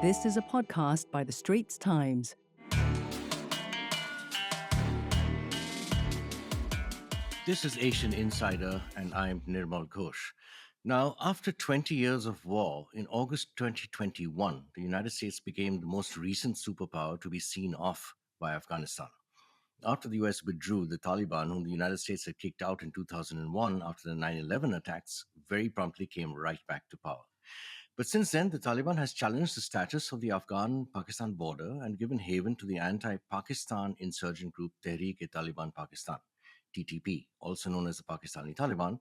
This is a podcast by the Straits Times. This is Asian Insider, and I'm Nirmal Ghosh. Now, after 20 years of war, in August 2021, the United States became the most recent superpower to be seen off by Afghanistan. After the US withdrew, the Taliban, whom the United States had kicked out in 2001 after the 9/11 attacks, very promptly came right back to power. But since then, the Taliban has challenged the status of the Afghan-Pakistan border and given haven to the anti-Pakistan insurgent group Tehrik-e Taliban Pakistan, TTP, also known as the Pakistani Taliban,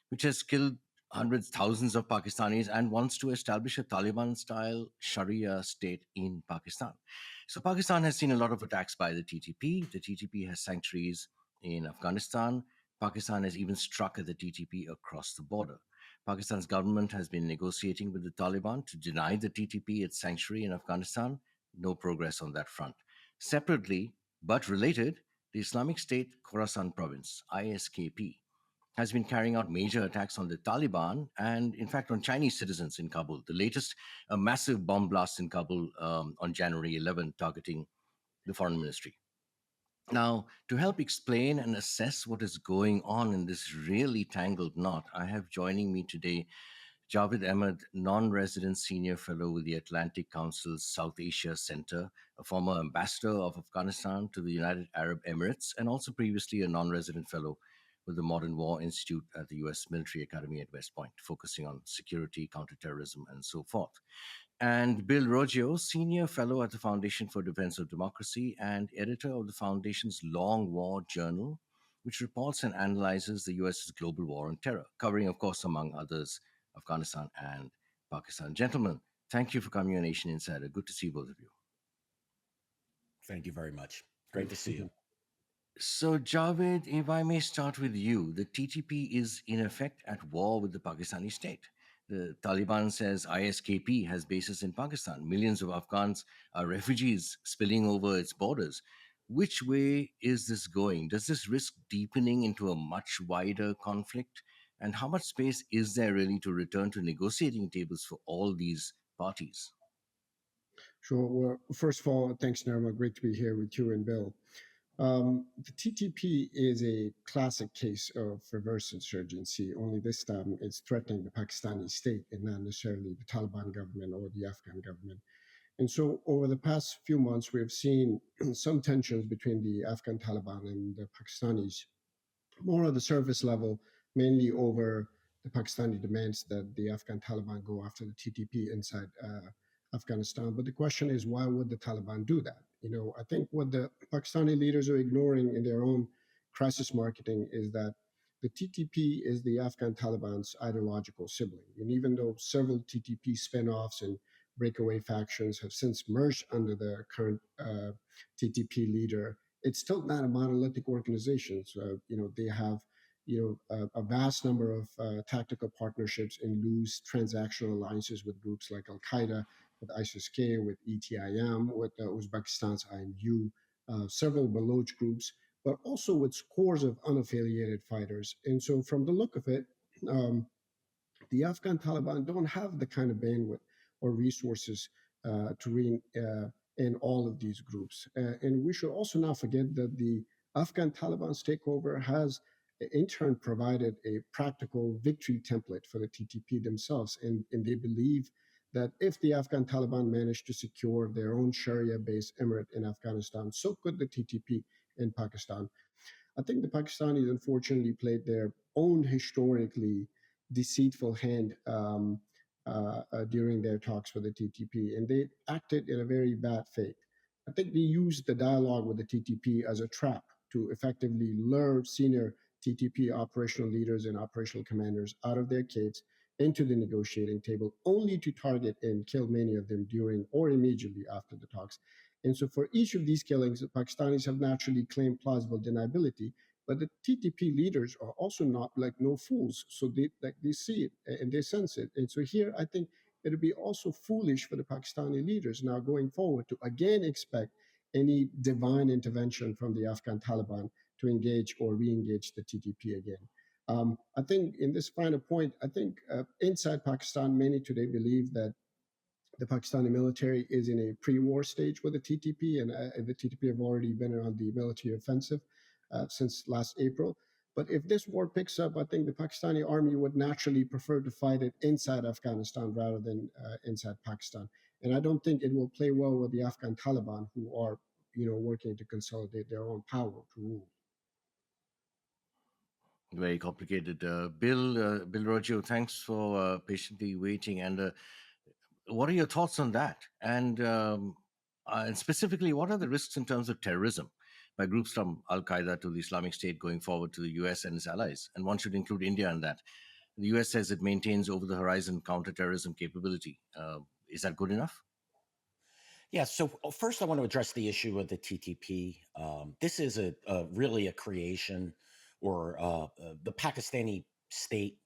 which has killed hundreds, thousands of Pakistanis and wants to establish a Taliban-style Sharia state in Pakistan. So Pakistan has seen a lot of attacks by the TTP. The TTP has sanctuaries in Afghanistan. Pakistan has even struck at the TTP across the border. Pakistan's government has been negotiating with the Taliban to deny the TTP its sanctuary in Afghanistan. No progress on that front. Separately, but related, the Islamic State Khorasan province, ISKP, has been carrying out major attacks on the Taliban and, in fact, on Chinese citizens in Kabul. The latest, a massive bomb blast in Kabul on January 11, targeting the foreign ministry. Now, to help explain and assess what is going on in this really tangled knot, I have joining me today Javid Ahmad, non-resident senior fellow with the Atlantic Council's South Asia Center, a former ambassador of Afghanistan to the United Arab Emirates, and also previously a non-resident fellow with the Modern War Institute at the U.S. Military Academy at West Point, focusing on security, counterterrorism, and so forth. And Bill Roggio, senior fellow at the Foundation for Defense of Democracy and editor of the Foundation's Long War Journal, which reports and analyzes the U.S.'s global war on terror, covering, of course, among others, Afghanistan and Pakistan. Gentlemen, thank you for coming on Asian Insider. Good to see both of you. Thank you very much. Great to see you. So, Javed, if I may start with you, the TTP is in effect at war with the Pakistani state. The Taliban says ISKP has bases in Pakistan. Millions of Afghans are refugees spilling over its borders. Which way is this going? Does this risk deepening into a much wider conflict? And how much space is there really to return to negotiating tables for all these parties? Sure. Well, first of all, thanks, Nirmal. Great to be here with you and Bill. The TTP is a classic case of reverse insurgency, only this time it's threatening the Pakistani state and not necessarily the Taliban government or the Afghan government. And so over the past few months, we have seen some tensions between the Afghan Taliban and the Pakistanis, more on the surface level, mainly over the Pakistani demands that the Afghan Taliban go after the TTP inside Afghanistan. But the question is, why would the Taliban do that? I think what the Pakistani leaders are ignoring in their own crisis marketing is that the TTP is the Afghan Taliban's ideological sibling. And even though several TTP spin-offs and breakaway factions have since merged under the current TTP leader, it's still not a monolithic organization. So, they have a vast number of tactical partnerships in loose transactional alliances with groups like Al-Qaeda, with ISIS-K, with ETIM, with Uzbekistan's IMU, several Baloch groups, but also with scores of unaffiliated fighters. And so from the look of it, the Afghan Taliban don't have the kind of bandwidth or resources to rein in all of these groups. And we should also not forget that the Afghan Taliban's takeover has in turn provided a practical victory template for the TTP themselves. And they believe that if the Afghan Taliban managed to secure their own Sharia-based emirate in Afghanistan, so could the TTP in Pakistan. I think the Pakistanis unfortunately played their own historically deceitful hand during their talks with the TTP, and they acted in a very bad faith. I think they used the dialogue with the TTP as a trap to effectively lure senior TTP operational leaders and operational commanders out of their caves into the negotiating table, only to target and kill many of them during or immediately after the talks. And so for each of these killings, the Pakistanis have naturally claimed plausible deniability, but the TTP leaders are also not no fools. So they see it and they sense it. And so here, I think it'll be also foolish for the Pakistani leaders now going forward to again expect any divine intervention from the Afghan Taliban to engage or re-engage the TTP again. I think in this final point, I think inside Pakistan, many today believe that The Pakistani military is in a pre-war stage with the TTP, and the TTP have already been on the military offensive since last April. But if this war picks up, I think the Pakistani army would naturally prefer to fight it inside Afghanistan rather than inside Pakistan. And I don't think it will play well with the Afghan Taliban, who are, working to consolidate their own power to rule. Very complicated. Bill Roggio, thanks for patiently waiting. And what are your thoughts on that? And specifically, what are the risks in terms of terrorism by groups from Al Qaeda to the Islamic State going forward to the US and its allies? And one should include India in that. The US says it maintains over the horizon counterterrorism capability. Is that good enough? Yeah, so first I want to address the issue of the TTP. This is really a creation or the Pakistani state,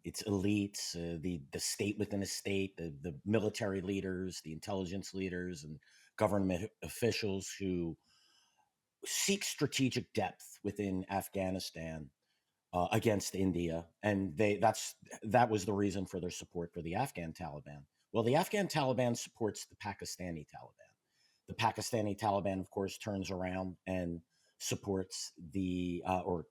its elites, the state within a state, the military leaders, the intelligence leaders, and government officials who seek strategic depth within Afghanistan against India, and that was the reason for their support for the Afghan Taliban. Well, the Afghan Taliban supports the Pakistani Taliban. The Pakistani Taliban, of course, turns around and supports or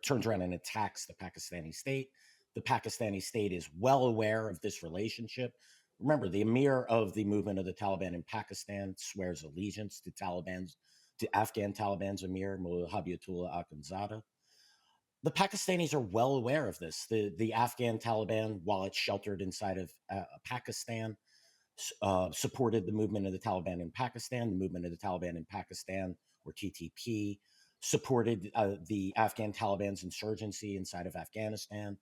turns around and attacks the Pakistani state. The Pakistani state is well aware of this relationship. Remember, the emir of the movement of the Taliban in Pakistan swears allegiance to Afghan Taliban's emir, Mullah Habibatullah Akhundzada. The Pakistanis are well aware of this. The Afghan Taliban, while it's sheltered inside of Pakistan, supported the movement of the Taliban in Pakistan. The movement of the Taliban in Pakistan, or TTP, supported the Afghan Taliban's insurgency inside of Afghanistan.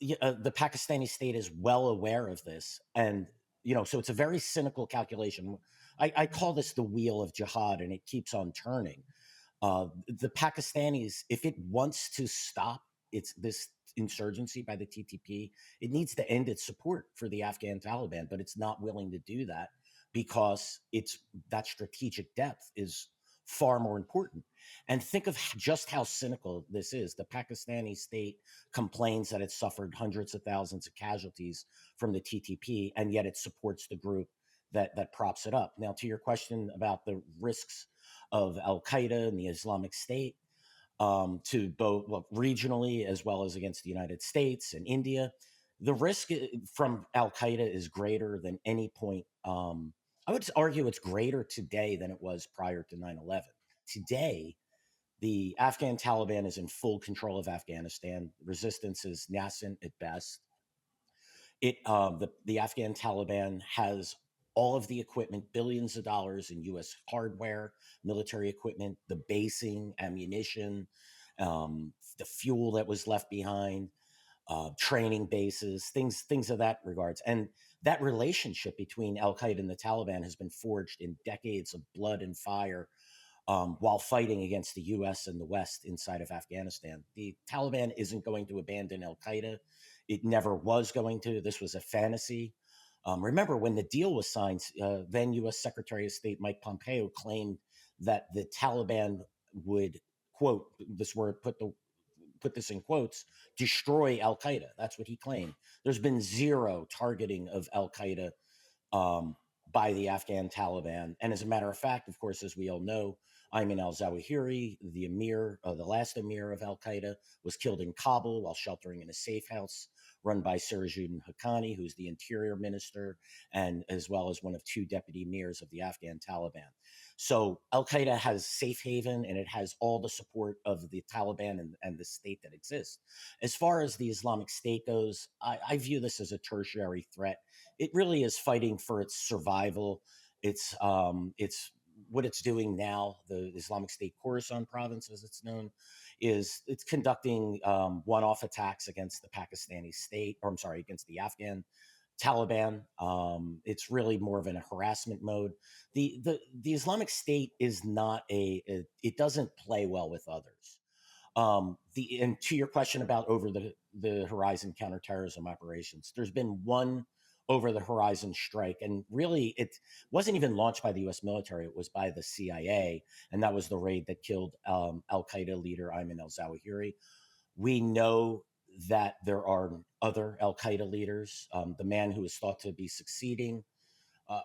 The Pakistani state is well aware of this, and so it's a very cynical calculation. I call this the wheel of jihad, and it keeps on turning. The Pakistanis, if it wants to stop this insurgency by the TTP, it needs to end its support for the Afghan Taliban, but it's not willing to do that because that strategic depth is far more important. And think of just how cynical this is. The Pakistani state complains that it suffered hundreds of thousands of casualties from the TTP, and yet it supports the group that props it up. Now, to your question about the risks of Al Qaeda and the Islamic State, to both regionally as well as against the United States and India, the risk from Al Qaeda is greater than any point. I would argue it's greater today than it was prior to 9/11. Today, the Afghan Taliban is in full control of Afghanistan. Resistance is nascent at best. The Afghan Taliban has all of the equipment, billions of dollars in U.S. hardware, military equipment, the basing, ammunition, the fuel that was left behind, training bases, things of that regards. And that relationship between Al Qaeda and the Taliban has been forged in decades of blood and fire while fighting against the U.S. and the West inside of Afghanistan. The Taliban isn't going to abandon Al Qaeda. It never was going to. This was a fantasy. Remember, when the deal was signed, then U.S. Secretary of State Mike Pompeo claimed that the Taliban would, quote, put this in quotes, destroy Al Qaeda. That's what he claimed. There's been zero targeting of Al Qaeda by the Afghan Taliban. And as a matter of fact, of course, as we all know, Ayman al-Zawahiri, the last emir of Al Qaeda, was killed in Kabul while sheltering in a safe house run by Sirajuddin Haqqani, who's the interior minister, and as well as one of two deputy emirs of the Afghan Taliban. So Al Qaeda has safe haven, and it has all the support of the Taliban and the state that exists. As far as the Islamic State goes, I view this as a tertiary threat. It really is fighting for its survival. It's what it's doing now. The Islamic State Khorasan province, as it's known, it's conducting one-off attacks against the Pakistani state, or I'm sorry, against the Afghan Taliban. It's really more of a harassment mode. The Islamic State is not it doesn't play well with others. And to your question about over the horizon counterterrorism operations, there's been one over the horizon strike, and really it wasn't even launched by the U.S. military. It was by the CIA, and that was the raid that killed Al Qaeda leader Ayman al-Zawahiri. We know that there are other Al Qaeda leaders. The man who is thought to be succeeding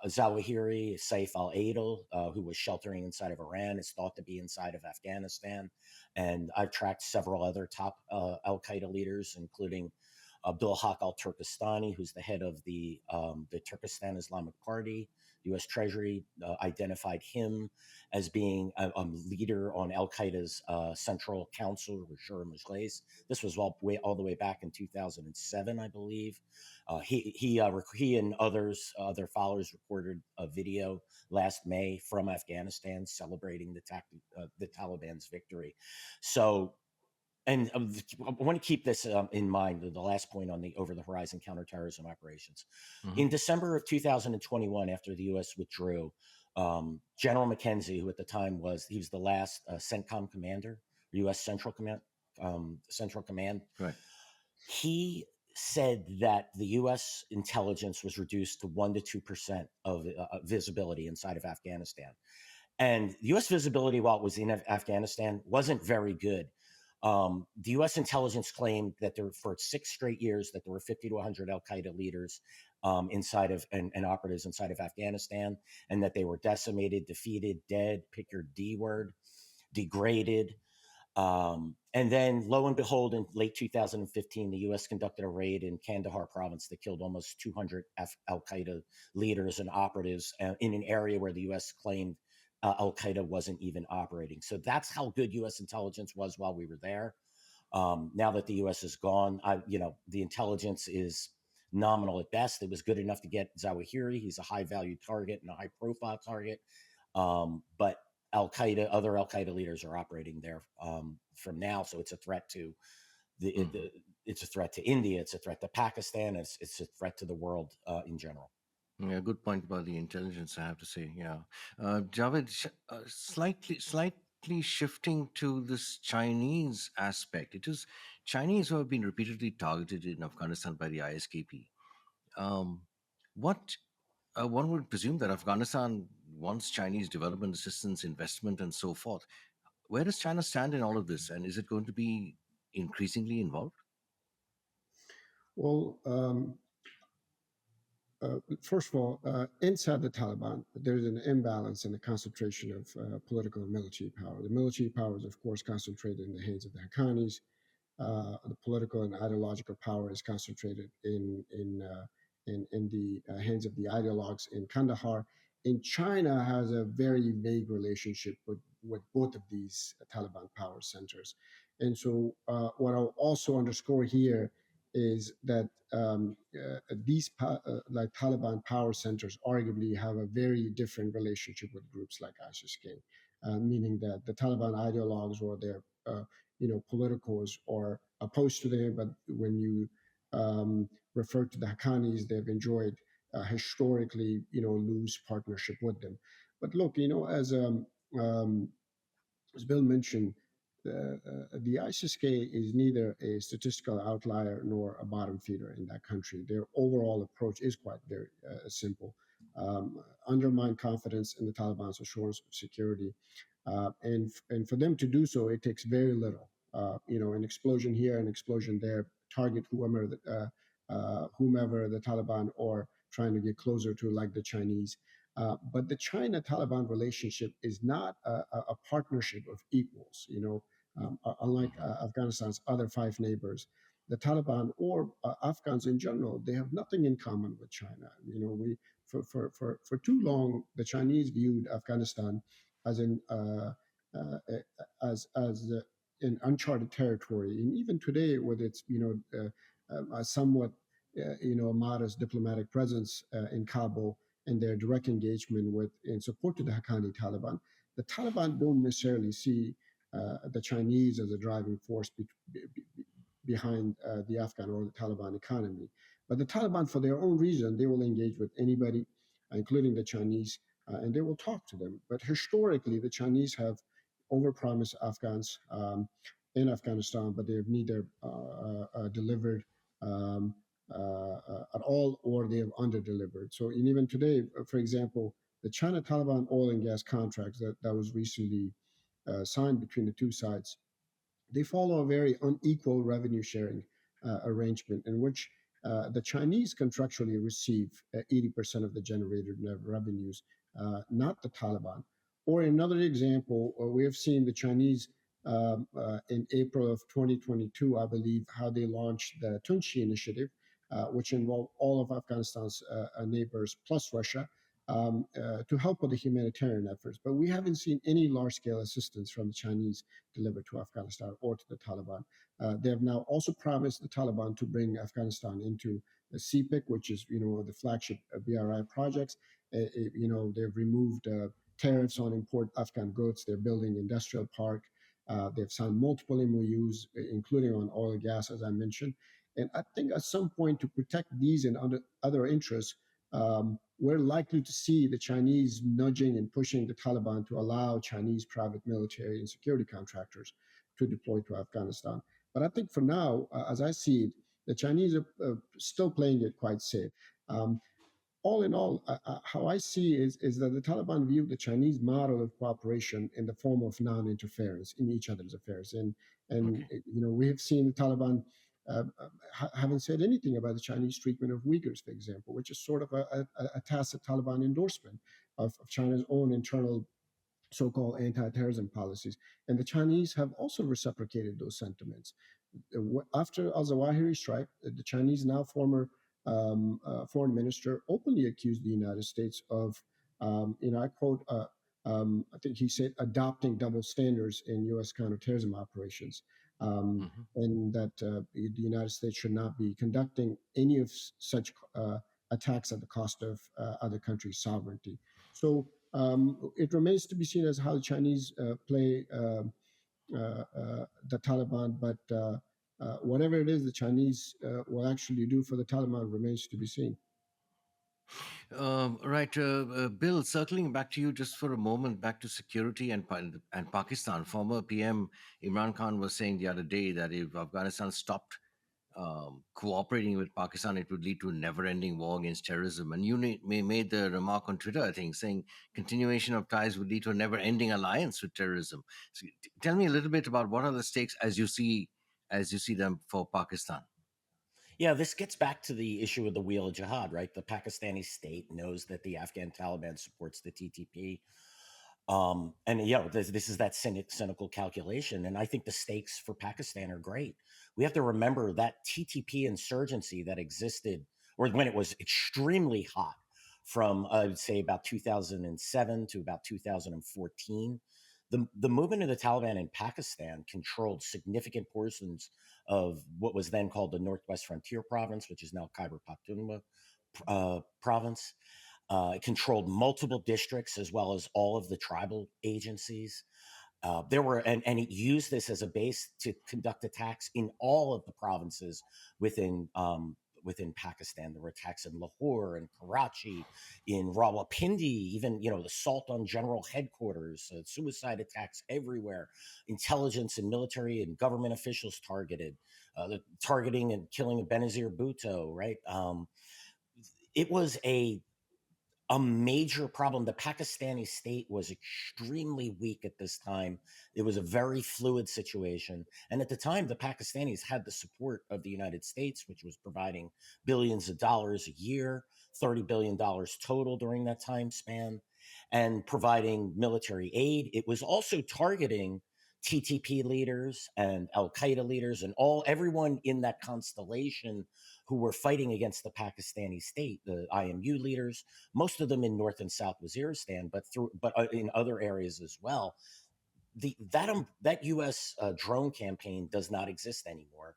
Zawahiri, Saif al Adil, who was sheltering inside of Iran, is thought to be inside of Afghanistan. And I've tracked several other top Al Qaeda leaders, including Abdul Haq al Turkestani, who's the head of the Turkestan Islamic Party. U.S. Treasury identified him as being a leader on Al Qaeda's Central Council, or Shura Majlis. This was all the way back in 2007, I believe. He and other followers recorded a video last May from Afghanistan celebrating the Taliban's victory. So, and I want to keep this in mind. The last point on the over-the-horizon counterterrorism operations. Mhm. In December of 2021, after the U.S. withdrew, General McKenzie, who at the time was the last CENTCOM commander, U.S. Central Command. Right. He said that the U.S. intelligence was reduced to 1% to 2% of visibility inside of Afghanistan. And the U.S. visibility while it was in Afghanistan wasn't very good. The U.S. intelligence claimed that for 6 straight years that there were 50 to 100 Al Qaeda leaders inside of and operatives inside of Afghanistan, and that they were decimated, defeated, dead, pick your D word, degraded. And then, lo and behold, in late 2015, the U.S. conducted a raid in Kandahar province that killed almost 200 Al Qaeda leaders and operatives in an area where the U.S. claimed Al Qaeda wasn't even operating. So that's how good U.S. intelligence was while we were there. Now that the U.S. is gone, the intelligence is nominal at best. It was good enough to get Zawahiri. He's a high-value target and a high-profile target. But other Al Qaeda leaders are operating there from now. So it's a threat to it's a threat to India. It's a threat to Pakistan. It's a threat to the world in general. Yeah, good point about the intelligence, I have to say. Yeah. Javed, slightly shifting to this Chinese aspect. It is Chinese who have been repeatedly targeted in Afghanistan by the ISKP. Um, what One would presume that Afghanistan wants Chinese development assistance, investment, and so forth. Where does China stand in all of this, and is it going to be increasingly involved? Well, first of all, inside the Taliban, there's an imbalance in the concentration of political and military power. The military power is, of course, concentrated in the hands of the Haqqanis. The political and ideological power is concentrated in the hands of the ideologues in Kandahar. And China has a very vague relationship with both of these Taliban power centers. And so, what I'll also underscore here is that like Taliban power centers arguably have a very different relationship with groups like ISIS-K, meaning that the Taliban ideologues or their politicals are opposed to them, but when you refer to the Haqqanis, they've enjoyed historically, loose partnership with them. But look, as Bill mentioned, the ISIS-K is neither a statistical outlier nor a bottom feeder in that country. Their overall approach is quite very simple. Undermine confidence in the Taliban's assurance of security. And for them to do so, it takes very little. An explosion here, an explosion there, target whomever the Taliban are trying to get closer to, like the Chinese. But the China-Taliban relationship is not a partnership of equals. Unlike Afghanistan's other 5 neighbors, the Taliban or Afghans in general, they have nothing in common with China. We for too long, the Chinese viewed Afghanistan as in uncharted territory, and even today, with its a somewhat modest diplomatic presence in Kabul and their direct engagement with in support to the Haqqani Taliban, the Taliban don't necessarily see the Chinese as a driving force behind the Afghan or the Taliban economy. But the Taliban, for their own reason, they will engage with anybody, including the Chinese, and they will talk to them. But historically, the Chinese have overpromised Afghans in Afghanistan, but they have neither delivered at all, or they have underdelivered. So, and even today, for example, the China Taliban oil and gas contracts that was recently signed between the two sides, they follow a very unequal revenue sharing arrangement in which the Chinese contractually receive 80% of the generated revenues, not the Taliban. Or another example, we have seen the Chinese in April of 2022, I believe, how they launched the Tunchi initiative, which involved all of Afghanistan's neighbors plus Russia to help with the humanitarian efforts. But we haven't seen any large scale assistance from the Chinese delivered to Afghanistan or to the Taliban. They have now also promised the Taliban to bring Afghanistan into the CPIC, which is the flagship BRI projects. They've removed tariffs on import Afghan goods. They're building industrial park. They've signed multiple MOUs, including on oil and gas, as I mentioned. And I think at some point, to protect these and other interests, we're likely to see the Chinese nudging and pushing the Taliban to allow Chinese private military and security contractors to deploy to Afghanistan. But I think for now, as I see it, the Chinese are still playing it quite safe. All in all, how I see is that the Taliban view the Chinese model of cooperation in the form of non-interference in each other's affairs, and Okay. we have seen the Taliban haven't said anything about the Chinese treatment of Uyghurs, for example, which is sort of a tacit Taliban endorsement of China's own internal so-called anti-terrorism policies, and the Chinese have also reciprocated those sentiments. After al-Zawahiri strike, the Chinese, now former foreign minister, openly accused the United States of, I quote, I think he said, adopting double standards in U.S. counterterrorism operations, Hmm. and that the United States should not be conducting any of such attacks at the cost of other countries' sovereignty. So it remains to be seen as how the Chinese play the Taliban, but whatever it is the Chinese will actually do for the Taliban remains to be seen. Right, Bill. Circling back to you just for a moment, back to security and Pakistan. Former PM Imran Khan was saying the other day that if Afghanistan stopped cooperating with Pakistan, it would lead to a never-ending war against terrorism. And you made the remark on Twitter, I think, saying continuation of ties would lead to a never-ending alliance with terrorism. So, tell me a little bit about what are the stakes as you see them for Pakistan. Yeah, this gets back to the issue of the wheel of jihad, right? The Pakistani state knows that the Afghan Taliban supports the TTP. And this is that cynical calculation. And I think the stakes for Pakistan are great. We have to remember that TTP insurgency that existed, or when it was extremely hot, from I would say about 2007 to about 2014. The movement of the Taliban in Pakistan controlled significant portions of what was then called the Northwest Frontier Province, which is now Khyber Pakhtunkhwa province. It controlled multiple districts as well as all of the tribal agencies. And it used this as a base to conduct attacks in all of the provinces within Pakistan. There were attacks in Lahore and Karachi, in Rawalpindi, even the assault on general headquarters, suicide attacks everywhere, intelligence and military and government officials targeted, the targeting and killing of Benazir Bhutto. Right, it was a major problem. The Pakistani state was extremely weak at this time. It was a very fluid situation. And at the time, the Pakistanis had the support of the United States, which was providing billions of dollars a year, $30 billion total during that time span, and providing military aid. It was also targeting TTP leaders and Al Qaeda leaders and everyone in that constellation who were fighting against the Pakistani state, the IMU leaders, most of them in North and South Waziristan, but in other areas as well. That U.S. Drone campaign does not exist anymore.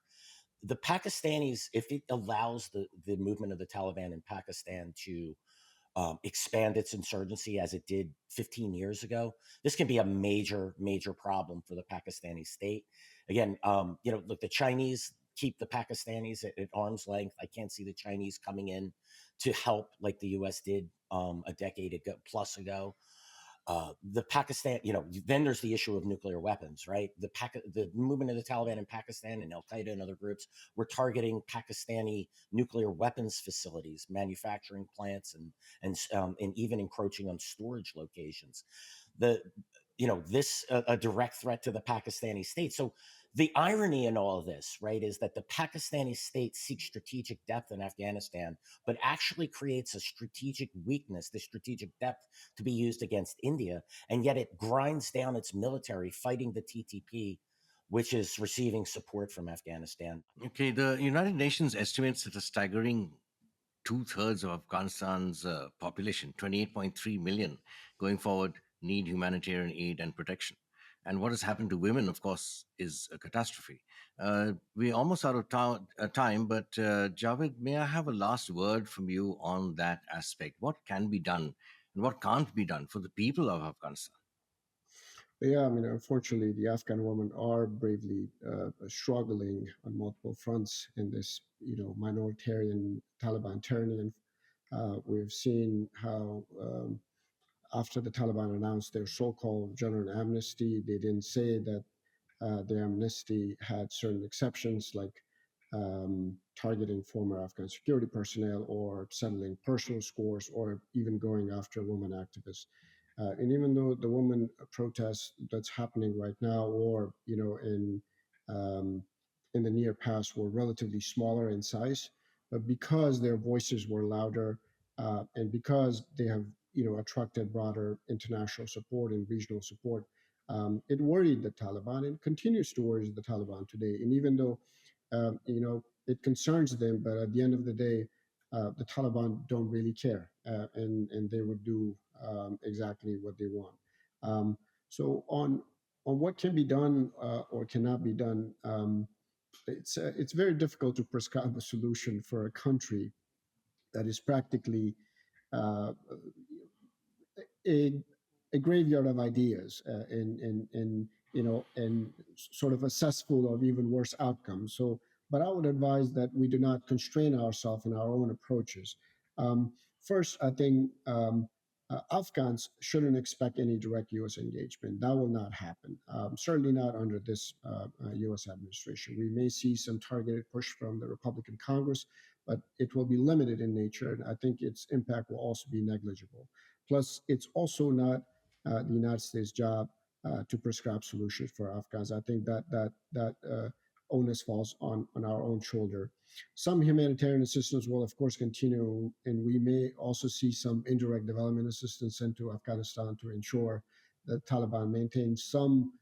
The Pakistanis, if it allows the movement of the Taliban in Pakistan to expand its insurgency as it did 15 years ago, this can be a major, major problem for the Pakistani state. Again, look, the Chinese keep the Pakistanis at arm's length. I can't see the Chinese coming in to help like the U.S. did a decade plus ago. The Pakistan, then there's the issue of nuclear weapons, right? The movement of the Taliban in Pakistan and Al Qaeda and other groups were targeting Pakistani nuclear weapons facilities, manufacturing plants, and even encroaching on storage locations. This a direct threat to the Pakistani state. So The irony in all of this, right, is that the Pakistani state seeks strategic depth in Afghanistan, but actually creates a strategic weakness, the strategic depth to be used against India, and yet it grinds down its military fighting the TTP, which is receiving support from Afghanistan. Okay, the United Nations estimates that a staggering two-thirds of Afghanistan's population, 28.3 million, going forward, need humanitarian aid and protection. And what has happened to women, of course, is a catastrophe. We're almost out of time, but Javed, may I have a last word from you on that aspect? What can be done and what can't be done for the people of Afghanistan? Yeah, I mean, unfortunately, the Afghan women are bravely struggling on multiple fronts in this, minoritarian Taliban tyranny. And we've seen how after the Taliban announced their so-called general amnesty, they didn't say that the amnesty had certain exceptions like targeting former Afghan security personnel or settling personal scores or even going after women activists. And even though the women protest that's happening right now, or um, in the near past, were relatively smaller in size, but because their voices were louder and because they have attracted broader international support and regional support, it worried the Taliban and continues to worry the Taliban today. And even though it concerns them, but at the end of the day, the Taliban don't really care, and they would do exactly what they want. So on what can be done or cannot be done, it's very difficult to prescribe a solution for a country that is practically uh, a, a graveyard of ideas and sort of a cesspool of even worse outcomes. So, but I would advise that we do not constrain ourselves in our own approaches. Um, First, I think Afghans shouldn't expect any direct U.S. engagement. That will not happen. Certainly not under this U.S. administration. We may see some targeted push from the Republican Congress, but it will be limited in nature, and I think its impact will also be negligible. Plus, it's also not the United States' job to prescribe solutions for Afghans. I think that onus falls on our own shoulder. Some humanitarian assistance will, of course, continue, and we may also see some indirect development assistance sent to Afghanistan to ensure that Taliban maintains some,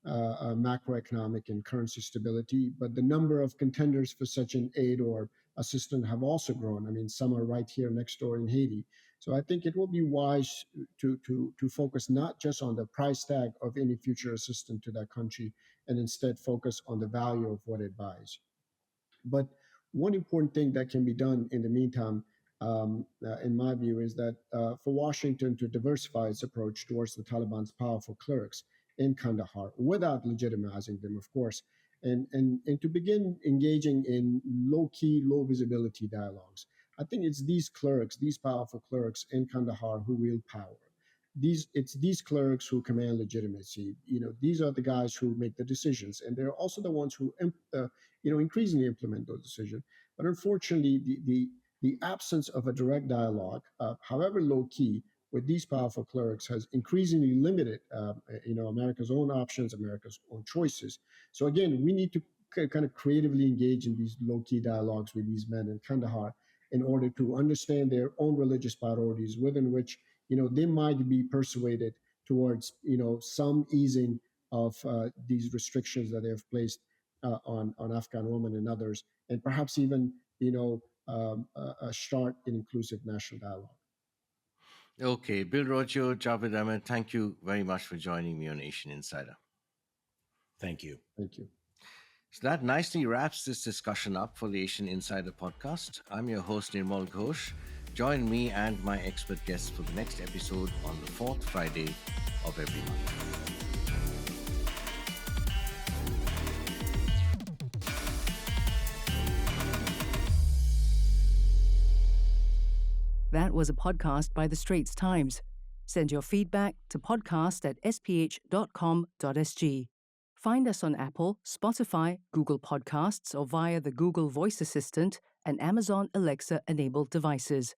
macroeconomic and currency stability. But the number of contenders for such an aid or assistance have also grown. I mean, some are right here next door in Haiti. So I think it will be wise to focus not just on the price tag of any future assistance to that country, and instead focus on the value of what it buys. But one important thing that can be done in the meantime, in my view, is that for Washington to diversify its approach towards the Taliban's powerful clerics in Kandahar, without legitimizing them, of course, and to begin engaging in low key, low visibility dialogues. I think it's these clerics, these powerful clerics in Kandahar who wield power. It's these clerics who command legitimacy. These are the guys who make the decisions, and they're also the ones who increasingly implement those decisions. But unfortunately, the absence of a direct dialogue, however low key, with these powerful clerics has increasingly limited, America's own options, America's own choices. So again, we need to kind of creatively engage in these low key dialogues with these men in Kandahar in order to understand their own religious priorities, within which they might be persuaded towards some easing of these restrictions that they have placed on Afghan women and others, and perhaps even a start in inclusive national dialogue. Okay, Bill Roggio, Javid Ahmad, thank you very much for joining me on Asian Insider. Thank you. Thank you. So that nicely wraps this discussion up for the Asian Insider podcast. I'm your host, Nirmal Ghosh. Join me and my expert guests for the next episode on the fourth Friday of every month. That was a podcast by the Straits Times. Send your feedback to podcast@sph.com.sg. Find us on Apple, Spotify, Google Podcasts, or via the Google Voice Assistant and Amazon Alexa-enabled devices.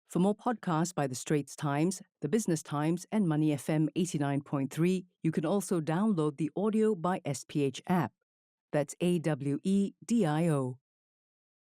For more podcasts by the Straits Times, the Business Times, and Money FM 89.3, you can also download the Audio by SPH app. That's AWEDIO.